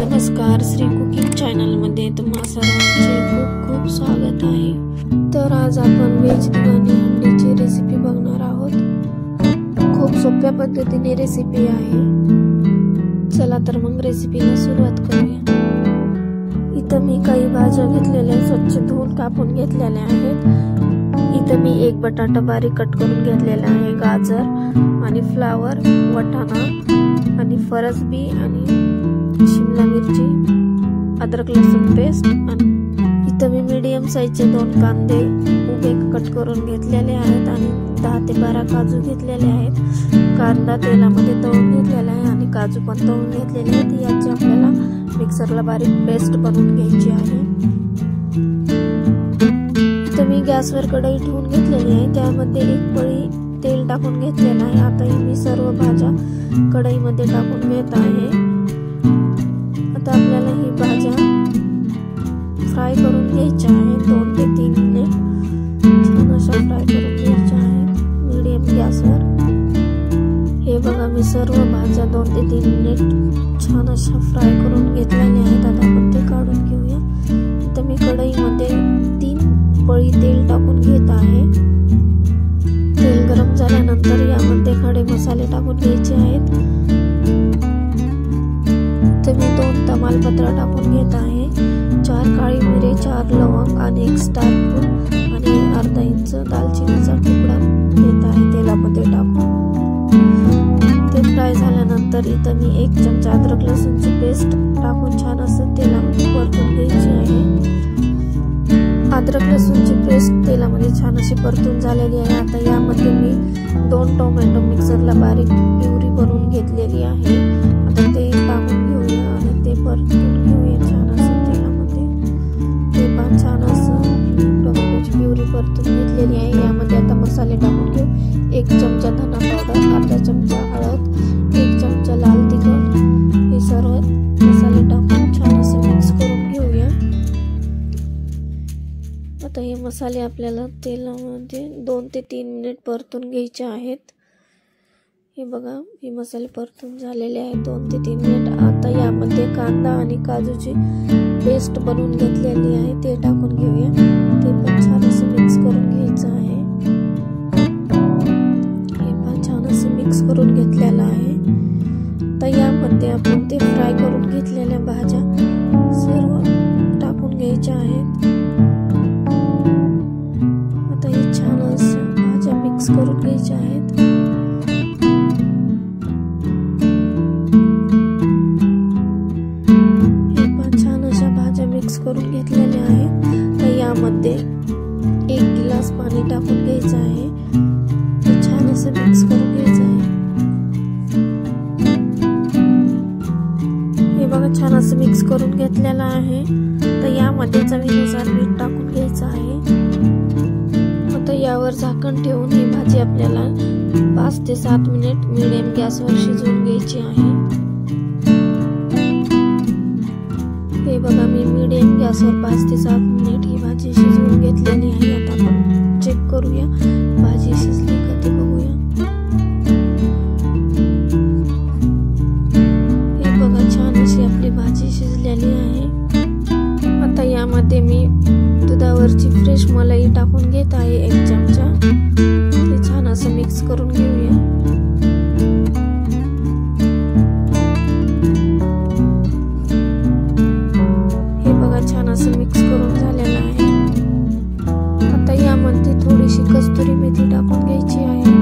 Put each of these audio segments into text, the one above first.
नमस्कार, Shri cooking channel मध्ये तुम्हा सर्वांचे खूप खूप स्वागत आहे। तर आज आपण व्हेज तिघानी अंडीची रेसिपी बघणार आहोत। खूप सोप्या पद्धतीने रेसिपी आहे। चला तर मग रेसिपीला सुरुवात करूया। इथं मी काही भाज्या घेतलेल्या स्वच्छ धुवून कापून घेतलेल्या आहेत। इथं मी एक बटाटा बारीक कट करून घेतलेला आहे, गाजर आणि फ्लावर, वाटाणा आणि फरसबी आणि शिमला मिरची, अद्रक लसूण पेस्ट आणि इथं मी मीडियम साइजचे 2 कांदे उभे कट करून घेतलेले आहेत आणि 10 ते 12 काजू घेतलेले आहेत। कांदा तेलामध्ये तळून घेतलेला आहे आणि काजू पण तळून घेतलेले आहेत। याची आपल्याला मिक्सरला बारीक पेस्ट बनवून घ्यायची आहे। इथं मी गॅसवर कढई ठेवून घेतलेली आहे, त्यामध्ये 1 पळी तेल टाकून घेतलेला आहे। आता मी सर्व भाज्या कढईमध्ये टाकून घेत आहे। आता आपल्याला ही भाज्या फ्राय करून घ्यायच्या आहेत 2 ते 3 मिनिट। छान अशा फ्राय करून घ्यायच्या आहेत मीडियम गॅसवर। हे बघा, मी सर्व भाज्या 2 ते 3 मिनिट छान अशा फ्राय करून घेतलेल्या आहेत। आता आपण ते काढून घेऊया। इथं मी कढईमध्ये 3 पळी तेल टाकून घेत आहे। तेल गरम झाल्यानंतर यामध्ये खडे मसाले टाकून घ्यायचे आहेत। इथं मी 2 तमालपत्र टाकून घेत आहे, 4 काळी मिरी, 4 लवंग आणि 1 स्टार फूल आणि अर्धा इंच दालचिनीचा तुकडा घेत आहे तेलामध्ये टाकून। ते फ्राय झाल्यानंतर इथं मी 1 चमचा अद्रक लसूणची पेस्ट टाकून छान असं तेलामध्ये परतून घ्यायची आहे। अद्रक लसूणची पेस्ट तेलामध्ये छान अशी परतून झालेली आहे। आता यामध्ये मी 2 टोमॅटो मिक्सरला बारीक प्युरी बनवून घेतलेली आहे। आता ते टाकून घेऊया आणि ते परतून घेऊया छान असं तेलामध्ये। ते पण छान असं टोमॅटोची प्युरी परतून घेतलेली आहे। यामध्ये आता मसाले टाकून घेऊ। 1 चमचा धना पावडर, अर्धा चमचा हळद, 1 चमचा लाल तिखट, हे सर्व मसाले टाकून छान असं मिक्स करून घेऊया। आता हे मसाले आपल्याला तेलामध्ये 2 ते 3 मिनिट परतून घ्यायचे आहेत। हे बघा, हे मसाले परतून झालेले आहेत 2 ते 3 मिनिट। आता यामध्ये कांदा आणि काजूची पेस्ट बनवून घेतलेली आहे, ते टाकून घेऊया। ते पण छान असं मिक्स करून घ्यायचं आहे। हे पण छान असं मिक्स करून घेतलेलं आहे। आता यामध्ये आपण ते फ्राय करून घेतलेल्या भाज्या सर्व टाकून घ्यायच्या आहेत। आता हे छान असं भाज्या मिक्स करून घ्यायच्या आहेत। मिक्स करून घेतलेले आहे। तर यामध्ये 1 गिलास पाणी टाकून घ्यायचं आहे। ते छान असं मिक्स करून घ्यायचं आहे। हे बघा, छान असं मिक्स करून घेतलेलं आहे। तर यामध्ये चवीनुसार मीठ टाकून घ्यायचं आहे। आता यावर झाकण ठेवून ही भाजी आपल्याला 5 ते 7 मिनिट मीडियम गॅसवर शिजवून घ्यायची आहे। हे बघा, मी मीडियम गॅसवर 5 ते 7 मिनिट ही भाजी शिजवून घेतलेली आहे। आता आपण चेक करूया भाजी शिजली का ते बघूया। हे बघा, छान अशी आपली भाजी शिजलेली आहे। आता यामध्ये मी दुधावरची फ्रेश मलाई टाकून घेत आहे 1 चमचा। ते छान असं मिक्स करून घेऊया। छान असं मिक्स करून झालेलं आहे। आता यामध्ये थोडीशी कस्तुरी मेथी टाकून घ्यायची आहे।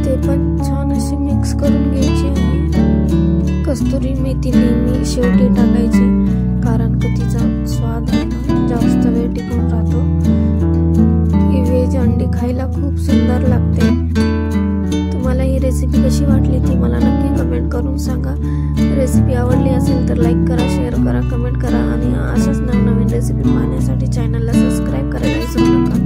ते पण छान अशी मिक्स करून घ्यायची आहे। कस्तुरी मेथी नेहमी शेवटी टाकायची, कारण का तिचा स्वाद आहे ना जास्त वेळ टिकून राहतो। ही व्हेज अंडी खायला खूप सुंदर लागते। तुम्हाला ही रेसिपी कशी वाटली ती मला नक्की कमेंट करून सांगा। रेसिपी आवडली असेल तर लाईक करा, शेअर करा, कमेंट करा आणि अशाच नवनवीन रेसिपी पाहण्यासाठी चॅनलला सबस्क्राईब करायला विसरू नका।